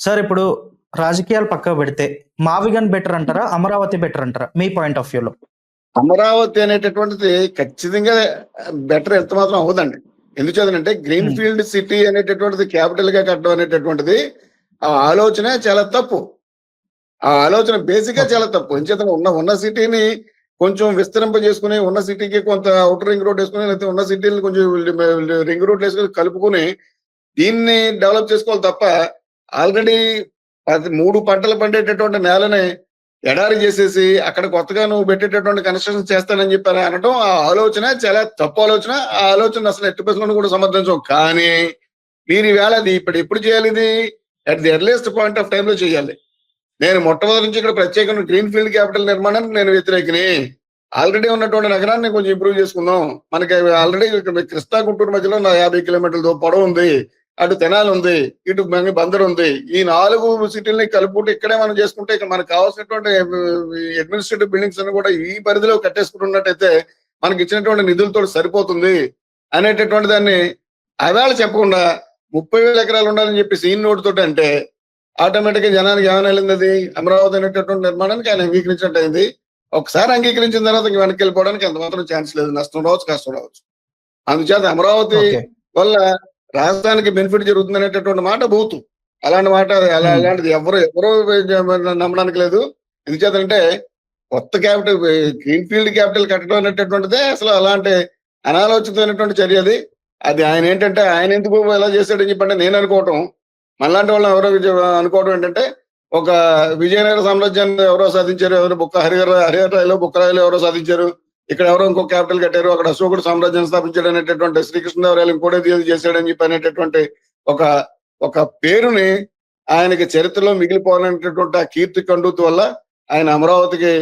Sir ఇప్పుడు రాజకీయాలు పక్కకు పెడితే మావిగన్ బెటర్ అంటారా? అమరావతి బెటర్ అంటారా? మీ పాయింట్ ఆఫ్ వ్యూలో. అమరావతి అనేటటువంటిది ఖచ్చితంగా బెటర్ ఎంత మాత్రం అవ్వదండి. ఎందుచేతనంటే గ్రీన్ ఫీల్డ్ సిటీ అనేటటువంటిది క్యాపిటల్ గా కట్టడం అనేటటువంటిది ఆ ఆలోచన చాలా తప్పు. ఆ ఆలోచన బేసిక్ గా చాలా తప్పు. ఎందుచేత ఉన్న సిటీని కొంచెం విస్తరింప చేసుకుని, ఉన్న సిటీకి కొంత అవుటర్ రింగ్ రోడ్ వేసుకుని, లేకపోతే ఉన్న సిటీని కొంచెం రింగ్ రోడ్ వేసుకుని కలుపుకుని దీన్ని డెవలప్ చేసుకోవాలి తప్ప ఆల్రెడీ 3 పంటలు పండేటటువంటి నేలని ఎడారి చేసేసి అక్కడ కొత్తగా నువ్వు పెట్టేటటువంటి కన్స్ట్రక్షన్ చేస్తానని చెప్పారు అనడం ఆ ఆలోచన చాలా తప్పు ఆలోచన. ఆ ఆలోచన అసలు ఎట్టి పరిస్థితుల్లో కూడా సమర్థించం. కానీ మీరు ఈవేళ అది ఎప్పుడు చేయాలి? ఇది at the earliest point of టైంలో చేయాలి. నేను మొట్టమొదటి నుంచి ఇక్కడ ప్రత్యేకంగా గ్రీన్ ఫీల్డ్ క్యాపిటల్ నిర్మాణానికి నేను వ్యతిరేకిని. ఆల్రెడీ ఉన్నటువంటి నగరాన్ని కొంచెం ఇంప్రూవ్ చేసుకుందాం. మనకి ఆల్రెడీ కృష్ణా గుంటూరు మధ్యలో 50 కిలోమీటర్ల పొడవు ఉంది. అటు తెనాలి ఉంది, ఇటు బందర్ ఉంది. ఈ 4 సిటీలని కలుపుకుంటే ఇక్కడే మనం చేసుకుంటే ఇక మనకు కావాల్సినటువంటి అడ్మినిస్ట్రేటివ్ బిల్డింగ్స్ అన్ని కూడా ఈ పరిధిలో కట్టేసుకుంటున్నట్టయితే మనకి ఇచ్చినటువంటి నిధులతో సరిపోతుంది అనేటటువంటి దాన్ని అవేళ చెప్పకుండా 30,000 ఎకరాలు ఉండాలని చెప్పేసి ఈ నోటు తోటి అంటే ఆటోమేటిక్ గా జనానికి ఏమైనా వెళ్ళింది? అది అమరావతి అనేటటువంటి నిర్మాణానికి ఆయన అంగీకరించినట్టు అయింది. ఒకసారి అంగీకరించిన తర్వాత వెనక్కి వెళ్ళిపోవడానికి ఎంత మాత్రం ఛాన్స్ లేదు. నష్టం రావచ్చు, కష్టం రావచ్చు. అందుచేత అమరావతి వల్ల రాష్ట్రానికి బెనిఫిట్ జరుగుతుంది అనేటటువంటి మాట బూతు. అలాంటి మాట అలాంటిది ఎవరు నమ్మడానికి లేదు. ఎందుచేతంటే కొత్త క్యాపిటల్ గ్రీన్ ఫీల్డ్ క్యాపిటల్ కట్టడం అనేటటువంటిదే అసలు అలాంటి అనాలోచితమైనటువంటి చర్య అది. అది ఆయన ఏంటంటే ఆయన ఎందుకు ఎలా చేశాడని చెప్పంటే నేను అనుకోవటం, మళ్ళాంటి వాళ్ళు ఎవరో అనుకోవడం ఏంటంటే ఒక విజయనగర సామ్రాజ్యాన్ని ఎవరో సాధించారు, ఎవరో హరిహరాయలో బుక్కరాయలో ఎవరో సాధించారు, ఇక్కడ ఎవరో ఇంకో క్యాపిటల్ కట్టారు, అక్కడ అశోకుడు సామ్రాజ్యం స్థాపించాడు అనేటటువంటి శ్రీకృష్ణదేవరాయలు ఇంకోటి చేశాడని చెప్పి అనేటటువంటి ఒక పేరుని ఆయనకి చరిత్రలో మిగిలిపోవాలనేటటువంటి ఆ కీర్తి కండూతు వల్ల ఆయన అమరావతికి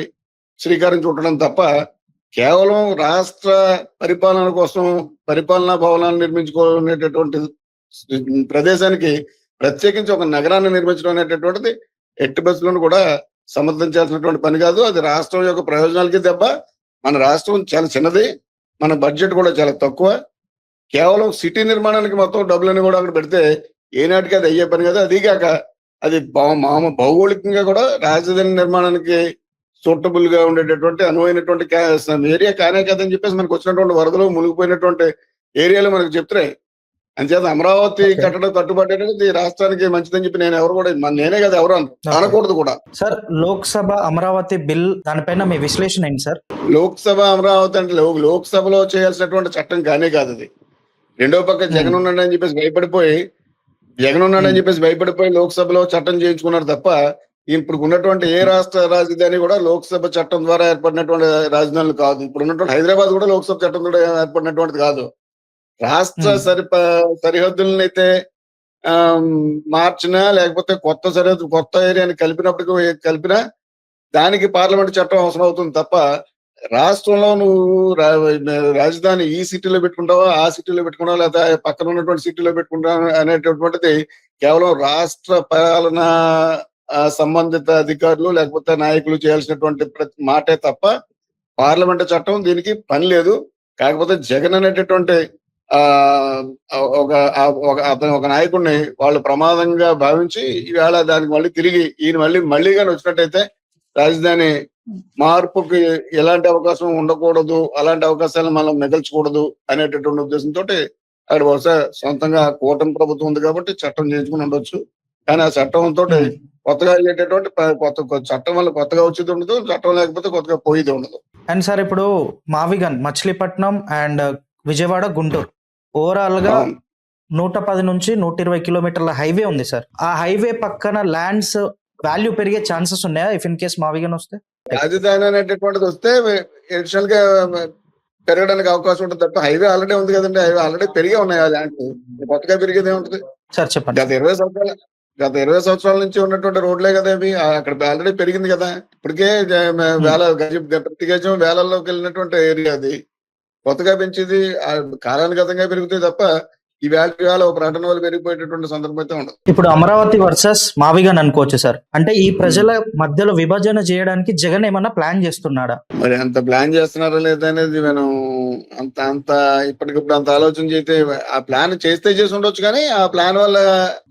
శ్రీకారం చుట్టడం తప్ప కేవలం రాష్ట్ర పరిపాలన కోసం పరిపాలనా భవనాన్ని నిర్మించుకునేటటువంటి ప్రదేశానికి ప్రత్యేకించి ఒక నగరాన్ని నిర్మించడం అనేటటువంటిది ఎట్టి బస్సులను కూడా సమర్థించాల్సినటువంటి పని కాదు. అది రాష్ట్రం యొక్క ప్రయోజనాలకి దెబ్బ. మన రాష్ట్రం చాలా చిన్నది, మన బడ్జెట్ కూడా చాలా తక్కువ. కేవలం సిటీ నిర్మాణానికి మొత్తం డబ్బులన్నీ కూడా అక్కడ పెడితే ఏనాటికి అది అయ్యే పని కదా. అదీగాక అది భౌగోళికంగా కూడా రాజధాని నిర్మాణానికి సూటబుల్ గా ఉండేటటువంటి అనువైనటువంటి ఏరియా కానే కదని చెప్పేసి మనకు వచ్చినటువంటి వరదలు మునిగిపోయినటువంటి ఏరియాలు మనకు చెప్తున్నాయి. అంచేత అమరావతి కట్టడం కట్టుబడి అనేది రాష్ట్రానికి మంచిదని చెప్పి నేను ఎవరు కూడా నేనే కదా ఎవరు అనకూడదు కూడా. సార్ లోక్సభ అమరావతి బిల్ దానిపైన మీ విశ్లేషణ ఏంటి సార్? లోక్సభ అమరావతి అంటే లోక్సభలో చేయాల్సినటువంటి చట్టం కానే కాదు అది. రెండో పక్క జగన్ ఉన్నాడని చెప్పేసి భయపడిపోయి లోక్సభలో చట్టం చేయించుకున్నారు తప్ప ఇప్పుడు ఉన్నటువంటి ఏ రాష్ట్ర రాజధాని కూడా లోక్సభ చట్టం ద్వారా ఏర్పడినటువంటి రాజధానులు కాదు. ఇప్పుడు ఉన్నటువంటి హైదరాబాద్ కూడా లోక్సభ చట్టం ద్వారా ఏర్పడినటువంటిది కాదు. రాష్ట్ర సరిహద్దులను అయితే మార్చినా లేకపోతే కొత్త ఏరియాని కలిపినా దానికి పార్లమెంట్ చట్టం అవసరం అవుతుంది తప్ప రాష్ట్రంలో నువ్వు రాజధాని ఈ సిటీలో పెట్టుకుంటావా, ఆ సిటీలో పెట్టుకుంటావా, లేదా పక్కన ఉన్నటువంటి సిటీలో పెట్టుకుంటావా అనేటటువంటిది కేవలం రాష్ట్ర పాలన సంబంధిత అధికారులు లేకపోతే నాయకులు చేయాల్సినటువంటి మాటే తప్ప పార్లమెంట్ చట్టం దీనికి పని లేదు. కాకపోతే జగన్ అనేటటువంటి ఒక నాయకుడిని వాళ్ళు ప్రమాదంగా భావించి ఈవేళ దానికి మళ్ళీ తిరిగి ఈయన మళ్ళీ కానీ వచ్చినట్టయితే రాజధాని మార్పుకి ఎలాంటి అవకాశం ఉండకూడదు, అలాంటి అవకాశాలను మనం మిగల్చకూడదు అనేటటువంటి ఉద్దేశంతో అక్కడ బహుశా సొంతంగా కూటమి ప్రభుత్వం ఉంది కాబట్టి చట్టం చేయించుకుని ఉండొచ్చు. కానీ ఆ చట్టంతో కొత్తగా అయ్యేటటువంటి చట్టం వల్ల కొత్తగా వచ్చేది ఉండదు, చట్టం లేకపోతే కొత్తగా పోయేది ఉండదు. అండ్ సార్ ఇప్పుడు మావిగన్ మచిలీపట్నం అండ్ విజయవాడ గుంటూరు ఓవరాల్ గా 110 నుంచి 120 కిలోమీటర్ల హైవే ఉంది సార్. ఆ హైవే పక్కన ల్యాండ్స్ వాల్యూ పెరిగే ఛాన్సెస్ ఉన్నాయా ఇఫ్ ఇన్ కేస్ మావిగన్ వస్తే? రాజధాని అనేటటువంటిది వస్తే అడిషనల్ గా పెరగడానికి అవకాశం ఉంటుంది తప్ప హైవే ఆల్రెడీ ఉంది కదండి. హైవే ఆల్రెడీ పెరిగే ఉన్నాయి. ఆ ల్యాండ్ కొత్తగా పెరిగేది ఏముంటుంది సార్? చెప్పండి. గత 20 సంవత్సరాల నుంచి ఉన్నటువంటి రోడ్లే కదా అవి. అక్కడ ఆల్రెడీ పెరిగింది కదా. ఇప్పటికే ప్రతి గజం వేలల్లోకి వెళ్ళినటువంటి ఏరియా అది. కొత్తగా పెంచేది కాలానుగతంగా పెరుగుతాయి తప్ప ఈవేళ ఒక ప్రకటన వల్ల పెరిగిపోయేటటువంటి సందర్భం అయితే ఉండదు. ఇప్పుడు అమరావతి వర్సెస్ మావిగన్ అనుకోవచ్చు సార్. అంటే ఈ ప్రజల మధ్యలో విభజన చేయడానికి జగన్ ఏమన్నా ప్లాన్ చేస్తున్నాడా? మరి అంత ప్లాన్ చేస్తున్నారా లేదా అనేది మనం అంత ఇప్పటికిప్పుడు అంత ఆలోచన చేస్తే, ఆ ప్లాన్ చేస్తే చేసి ఉండొచ్చు, కానీ ఆ ప్లాన్ వల్ల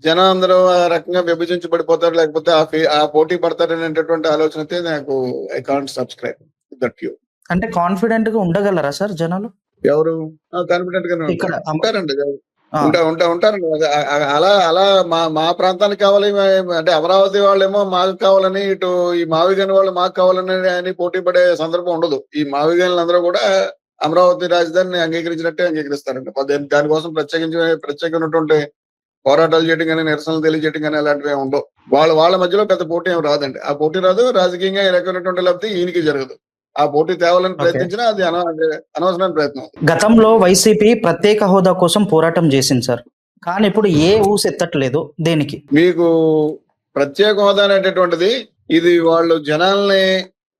జనం అందరూ ఆ రకంగా విభజించబడిపోతారు, లేకపోతే ఆ పోటీ పడతారు అనేటటువంటి ఆలోచన అయితే నాకు I can't subscribe that you. అంటే కాన్ఫిడెంట్ గా ఉండగలరా సార్ జనాలు? ఎవరు కాన్ఫిడెంట్ గానే ఇక్కడ ఉంటారండి. ఆ, ఉంటారండి. అలా అలా మా ప్రాంతానికి కావాలి, అంటే అమరావతి వాళ్ళేమో మాకు కావాలని, ఇటు ఈ మావిగన్ వాళ్ళు మాకు కావాలని అని పోటీ పడే సందర్భం ఉండదు. ఈ మావిగన్లు అందరూ కూడా అమరావతి రాజధానిని అంగీకరించినట్టే అంగీకరిస్తారండి. దానికోసం ప్రత్యేకమైనటువంటి పోరాటాలు చేయడం కానీ, నిరసనలు తెలియజేయడం కానీ అలాంటివి ఏమి ఉండవు. వాళ్ళ మధ్యలో పెద్ద పోటీ ఏమి రాదండి. ఆ పోటీ రాదు, రాజకీయంగా ఏ రకమైనటువంటి లబ్ధి ఈయనకి జరగదు. ఆ పోటీ తేవాలని ప్రయత్నించినా అది అనవసరమైన ప్రయత్నం. గతంలో వైసీపీ ప్రత్యేక హోదా కోసం పోరాటం చేసింది సార్, కానీ ఇప్పుడు ఏ ఊసెత్తట్లేదు. దేనికి? మీకు ప్రత్యేక హోదా అనేటటువంటిది ఇది వాళ్ళు జనాల్ని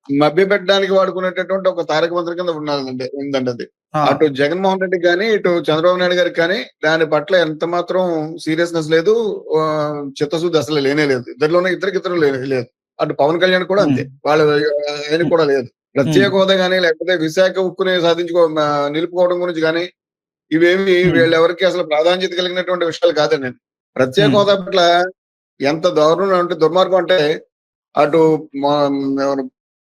మభ్యపెట్టడానికి వాడుకునేటటువంటి ఒక తారక మంత్రం కింద ఉందండి అది. అటు జగన్మోహన్ రెడ్డికి కానీ, ఇటు చంద్రబాబు నాయుడు గారికి కానీ దాని పట్ల ఎంత మాత్రం సీరియస్నెస్ లేదు, చిత్తశుద్ధి అసలు లేనే లేదు. ఇద్దరు లేదు. అటు పవన్ కళ్యాణ్ కూడా అంతే, వాళ్ళ ఆయనకు కూడా లేదు. ప్రత్యేక హోదా కానీ, లేకపోతే విశాఖ ఉక్కుని నిలుపుకోవడం గురించి కానీ ఇవేమి వీళ్ళెవరికి అసలు ప్రాధాన్యత కలిగినటువంటి విషయాలు కాదండి. ప్రత్యేక హోదా పట్ల ఎంత దారుణం అంటే, దుర్మార్గం అంటే, అటు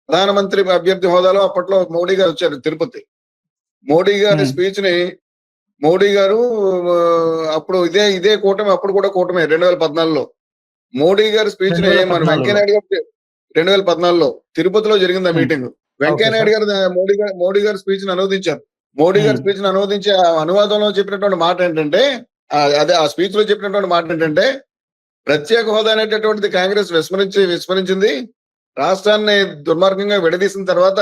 ప్రధానమంత్రి అభ్యర్థి హోదాలో అప్పట్లో మోడీ గారు వచ్చారు తిరుపతి. మోడీ గారి స్పీచ్ ని మోడీ గారు అప్పుడు ఇదే కూటమి, అప్పుడు కూడా కూటమి 2014లో మోడీ గారి స్పీచ్ ని మన వెంకయ్యనాయుడు గారు 2014లో తిరుపతిలో జరిగింది ఆ మీటింగ్. వెంకయ్యనాయుడు గారు మోడీ గారి స్పీచ్ ని అనువదించారు. మోడీ గారి స్పీచ్ ని అనువదించి ఆ అనువాదంలో చెప్పినటువంటి మాట ఏంటంటే, ఆ స్పీచ్ లో చెప్పినటువంటి మాట ఏంటంటే, ప్రత్యేక హోదా అనేటటువంటిది కాంగ్రెస్ విస్మరించింది. రాష్ట్రాన్ని దుర్మార్గంగా విడదీసిన తర్వాత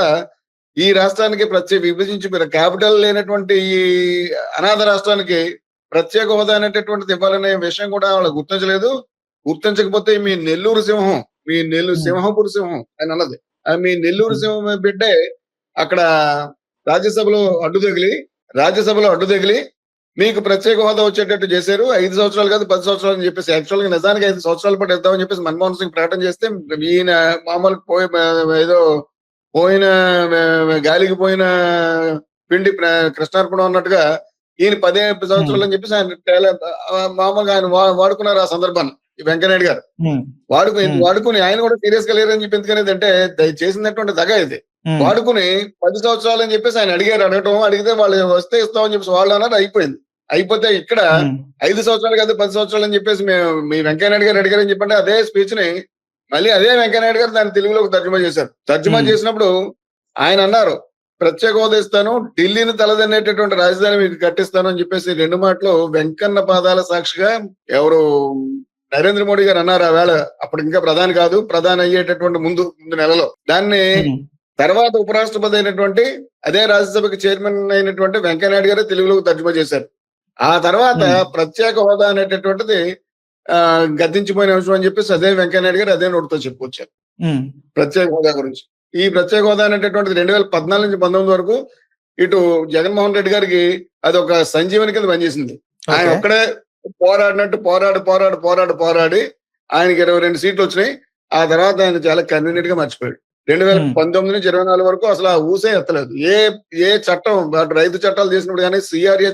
ఈ రాష్ట్రానికి విభజించి క్యాపిటల్ లేనటువంటి ఈ అనాథ రాష్ట్రానికి ప్రత్యేక హోదా అనేటటువంటిది ఇవ్వాలనే విషయం కూడా వాళ్ళు గుర్తించకపోతే మీ నెల్లూరు సింహం, సింహపురి సింహం అని అన్నది. మీ నెల్లూరు సింహం బిడ్డే అక్కడ రాజ్యసభలో అడ్డు తగిలి మీకు ప్రత్యేక హోదా వచ్చేటట్టు చేశారు. 5 సంవత్సరాలు కాదు 10 సంవత్సరాలు అని చెప్పేసి, యాక్చువల్గా నిజానికి 5 సంవత్సరాల పాటు ఇద్దామని చెప్పేసి మన్మోహన్ సింగ్ ప్రకటన చేస్తే, ఈయన మామూలు గాలికి పోయిన పిండి కృష్ణార్పణం అన్నట్టుగా ఈయన 15 సంవత్సరాలు అని చెప్పేసి ఆయన మామూలుగా ఆయన వాడుకున్నారు ఆ సందర్భాన్ని. ఈ వెంకయ్యనాయుడు గారు వాడుకుని ఆయన కూడా సీరియస్ గా లేరని చెప్పి, ఎందుకనేది అంటే చేసినటువంటి దగ ఇది. వాడుకుని 10 సంవత్సరాలు అని చెప్పేసి ఆయన అడిగితే వాళ్ళు వస్తే ఇస్తామని చెప్పేసి వాళ్ళు అన్నారు. అయిపోతే ఇక్కడ 5 సంవత్సరాలు కాదు 10 సంవత్సరాలు అని చెప్పేసి మీ వెంకయ్యనాయుడు గారు అడిగారని చెప్పంటే, అదే స్పీచ్ ని మళ్ళీ అదే వెంకయ్యనాయుడు గారు దాన్ని తెలుగులోకి తర్జుమా చేశారు. తర్జుమా చేసినప్పుడు ఆయన అన్నారు, ప్రత్యేక హోదా ఇస్తాను, ఢిల్లీని తలదన్నేటటువంటి రాజధాని మీకు కట్టిస్తాను అని చెప్పేసి 2 మాటలు వెంకన్న పాదాల సాక్షిగా ఎవరు నరేంద్ర మోడీ గారు అన్నారు. ఆ వేళ అప్పుడు ఇంకా ప్రధాని అయ్యేటటువంటి ముందు నెలలో. దాన్ని తర్వాత ఉపరాష్ట్రపతి అయినటువంటి అదే రాజ్యసభకి చైర్మన్ అయినటువంటి వెంకయ్యనాయుడు గారే తెలుగులోకి తర్జుమా చేశారు. ఆ తర్వాత ప్రత్యేక హోదా అనేటటువంటిది గద్దించిపోయిన అంశం అని చెప్పేసి అదే వెంకయ్యనాయుడు గారు అదే నోటితో చెప్పుకొచ్చారు ప్రత్యేక హోదా గురించి. ఈ ప్రత్యేక హోదా అనేటటువంటిది 2014 నుంచి 19 వరకు ఇటు జగన్మోహన్ రెడ్డి గారికి అది ఒక సంజీవని కింద పనిచేసింది. ఆయన ఒక్కడే పోరాడి ఆయనకి 22 సీట్లు వచ్చినాయి. ఆ తర్వాత ఆయన చాలా కన్వీనియంట్ గా మర్చిపోయాడు. 2019 నుంచి 24 వరకు అసలు ఆ ఊసే ఎత్తలేదు. ఏ చట్టం, రైతు చట్టాలు చేసినప్పుడు కానీ, సిఏఏ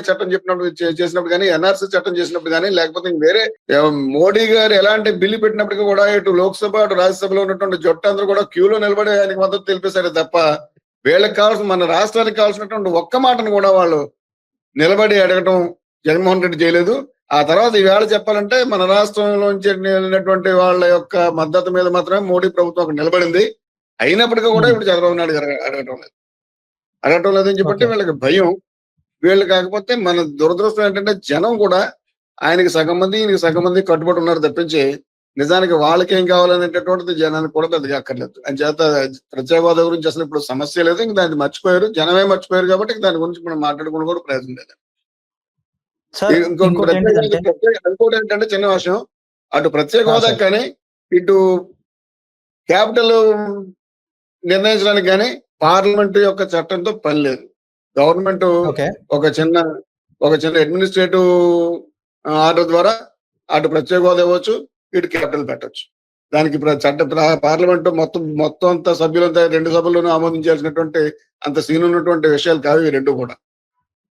చట్టం చేసినప్పుడు కానీ, ఎన్ఆర్సీ చట్టం చేసినప్పుడు కానీ, లేకపోతే వేరే మోడీ గారు ఎలాంటి బిల్లు పెట్టినప్పటికీ కూడా ఇటు లోక్సభ అటు రాజ్యసభలో ఉన్నటువంటి జట్టు అందరూ కూడా క్యూలో నిలబడి ఆయనకి మద్దతు తెలిపేశారు తప్ప, వీళ్ళకి కావాల్సిన, మన రాష్ట్రానికి కావాల్సినటువంటి ఒక్క మాటను కూడా వాళ్ళు నిలబడి అడగటం జగన్మోహన్ రెడ్డి చేయలేదు. ఆ తర్వాత ఈవేళ చెప్పాలంటే మన రాష్ట్రంలోంచి వెళ్ళినటువంటి వాళ్ళ యొక్క మద్దతు మీద మాత్రమే మోడీ ప్రభుత్వం అక్కడ నిలబడింది. అయినప్పటికీ కూడా ఇప్పుడు చంద్రబాబు నాయుడు గారు అడగటం లేదని చెప్పంటే వీళ్ళకి భయం. వీళ్ళు కాకపోతే మన దురదృష్టం ఏంటంటే జనం కూడా ఆయనకి సగం మంది ఈయనకి సగం మంది కట్టుబడి ఉన్నారు తప్పించి, నిజానికి వాళ్ళకి ఏం కావాలనేటటువంటిది జనానికి కూడా పెద్దగా అక్కర్లేదు. అని చేత ప్రత్యేక హోదా గురించి అసలు ఇప్పుడు సమస్య లేదు. ఇంక దాన్ని మర్చిపోయారు, జనమే మర్చిపోయారు. కాబట్టి దాని గురించి మనం మాట్లాడుకుని కూడా ప్రయత్నం లేదు. ఇంకోటి ఏంటంటే చిన్న విషయం, అటు ప్రత్యేక హోదా కానీ ఇటు క్యాపిటల్ నిర్ణయించడానికి కానీ పార్లమెంట్ యొక్క చట్టంతో పని లేదు. Government okay. ఒక చిన్న అడ్మినిస్ట్రేటివ్ ఆర్డర్ ద్వారా అటు ప్రత్యేక హోదా ఇవ్వచ్చు, ఇటు క్యాపిటల్ పెట్టొచ్చు. దానికి పార్లమెంట్ మొత్తం అంతా సభ్యులంతా 2 సభల్లోనూ ఆమోదించాల్సినటువంటి అంత సీన్ ఉన్నటువంటి విషయాలు కావు ఈ రెండు కూడా.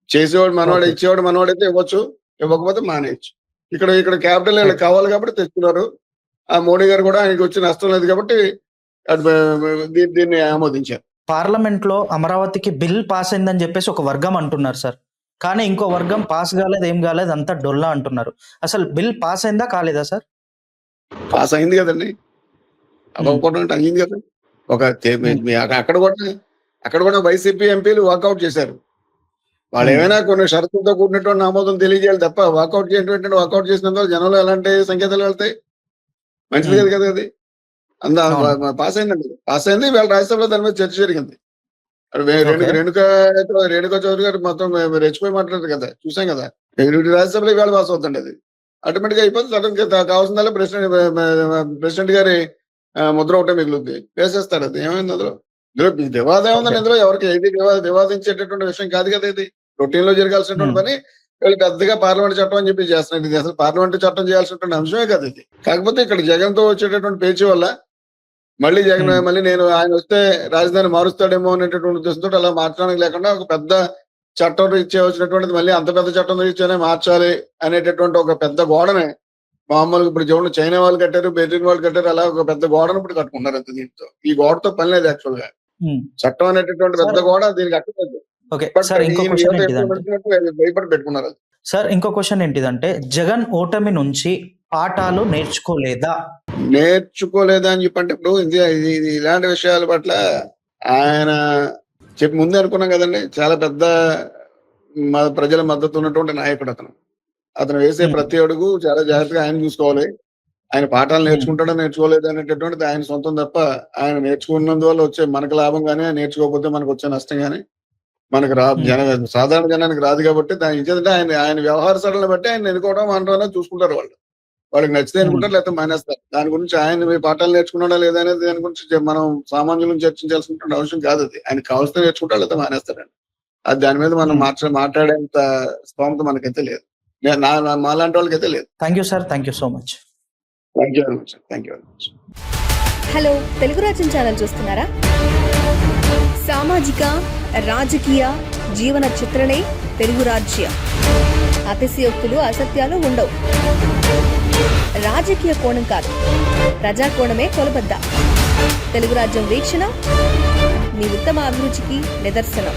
చేసేవాడు మనవాడు, ఓకే. ఇచ్చేవాడు మనవాడైతే ఇవ్వచ్చు, ఇవ్వకపోతే మానేయచ్చు. ఇక్కడ క్యాపిటల్ వీళ్ళకి కావాలి కాబట్టి తెచ్చుకున్నారు. ఆ మోడీ గారు కూడా ఆయనకి వచ్చి నష్టం లేదు కాబట్టి దీన్ని ఆమోదించారు. పార్లమెంట్ లో అమరావతికి బిల్ పాస్ అయిందని చెప్పేసి ఒక వర్గం అంటున్నారు సార్. కానీ ఇంకో వర్గం పాస్ కాలేదు, ఏం కాలేదు, అంతా డొల్లా అంటున్నారు. అసలు బిల్ పాస్ అయిందా కాలేదా సార్? పాస్ అయింది కదండి, అవ్వకపోవడం అంటే అయింది కదా. అక్కడ కూడా వైసీపీ ఎంపీలు వాకౌట్ చేశారు. వాళ్ళు ఏమైనా కొన్ని షరతులతో కూడినటువంటి ఆమోదం తెలియజేయాలి తప్ప వాకౌట్ చేయడం, వాకౌట్ చేసినందువల్ల జనంలో ఎలాంటి సంకేతాలు వెళ్తాయి? మంచిది కాదు కదా అది. పాస్ అయిందండి, పాస్ అయింది. వీళ్ళ రాజ్యసభలో దాని మీద చర్చ జరిగింది. రేణుకా చౌదరి గారు మొత్తం రెచ్చిపోయి మాట్లాడారు కదా, చూసాం కదా. రాజ్యసభలో ఇవాళ పాస్ అవుతుంది. అది ఆటోమేటిక్ గా అయిపోతుంది. సడన్ కావాల్సిందల్లా ప్రెసిడెంట్ గారి ముద్ర ఒకటే మిగులుద్ది, వేసేస్తారు. అది ఏమైంది అందులో? వివాదం ఏముందండి ఇందులో? ఎవరికి ఏది వివాదించేటటువంటి విషయం కాదు కదా. ఇది రొటీన్ లో జరగాల్సినటువంటి పని. వీళ్ళు పెద్దగా పార్లమెంట్ చట్టం అని చెప్పి చేస్తున్నారు. ఇది అసలు పార్లమెంట్ చట్టం చేయాల్సినటువంటి అంశమే కదా ఇది. కాకపోతే ఇక్కడ జగన్ తో వచ్చేటటువంటి పేచీ వల్ల మళ్ళీ నేను ఆయన వస్తే రాజధాని మారుస్తాడేమో అనేటటువంటి ఉద్దేశంతో అలా మార్చడానికి లేకుండా ఒక పెద్ద చట్టం ఇచ్చేవచ్చినటువంటిది మళ్ళీ అంత పెద్ద చట్టం ఇచ్చేనే మార్చాలి అనేటటువంటి ఒక పెద్ద గోడనే మామూలుగా ఇప్పుడు చూడండి, చైనా వాళ్ళు కట్టారు, బెర్లిన్ వాళ్ళు కట్టారు, అలా ఒక పెద్ద గోడను ఇప్పుడు కట్టుకున్నారు. అంత దీంతో ఈ గోడతో పని లేదు. యాక్చువల్ గా చట్టం అనేటటువంటి పెద్ద గోడ దీనికి అక్కర్లేదు. భయపడి పెట్టుకున్నారు. సార్ ఇంకో క్వశ్చన్ ఏంటిదంటే, జగన్ ఓటమి నుంచి పాఠాలు నేర్చుకోలేదా అని చెప్పంటే, ఇప్పుడు ఇలాంటి విషయాల పట్ల ఆయన చెప్పి ముందే అనుకున్నాం కదండి. చాలా పెద్ద ప్రజల మద్దతు ఉన్నటువంటి నాయకుడు అతను వేసే ప్రతి అడుగు చాలా జాగ్రత్తగా ఆయన చూసుకోవాలి. ఆయన పాఠాలు నేర్చుకుంటాడో నేర్చుకోలేదు అనేటటువంటిది ఆయన సొంతం తప్ప, ఆయన నేర్చుకున్నందువల్ల వచ్చే మనకు లాభం కానీ, నేర్చుకోకపోతే మనకు వచ్చే నష్టం కానీ మనకు సాధారణ జనానికి రాదు. కాబట్టి దాని ఏంటంటే ఆయన వ్యవహార సరళను బట్టి ఆయన ఎన్నుకోవడం అనడం చూసుకుంటారు. వాళ్ళకి నచ్చితే అనుకుంటారు, లేకపోతే మానేస్తారు. దాని గురించి ఆయన పాఠాలు నేర్చుకున్నాడా లేదా అనేది దాని గురించి మనం సామాన్యులను చర్చించాల్సిన అవసరం కాదు. అది ఆయనకు కావాల్సిన నేర్చుకుంటారు, లేకపోతే మానేస్తారండి. అది దాని మీద మనం మాట్లాడేంత స్తోమత మనకైతే లేదు, మాలాంటి వాళ్ళకైతే లేదు. Thank you sir, thank you so much. Hello, Telugu రాజ్యం ఛానల్ చూస్తున్నారా? సామాజిక, రాజకీయ, జీవన చిత్రణే తెలుగు రాజ్యం. అతిశయోక్తులు, అసత్యాలు ఉండవు. రాజకీయ కోణం కాదు, ప్రజా కోణమే కొలబద్ద. తెలుగు రాజ్యం వీక్షణ మీ ఉత్తమ అభిరుచికి నిదర్శనం.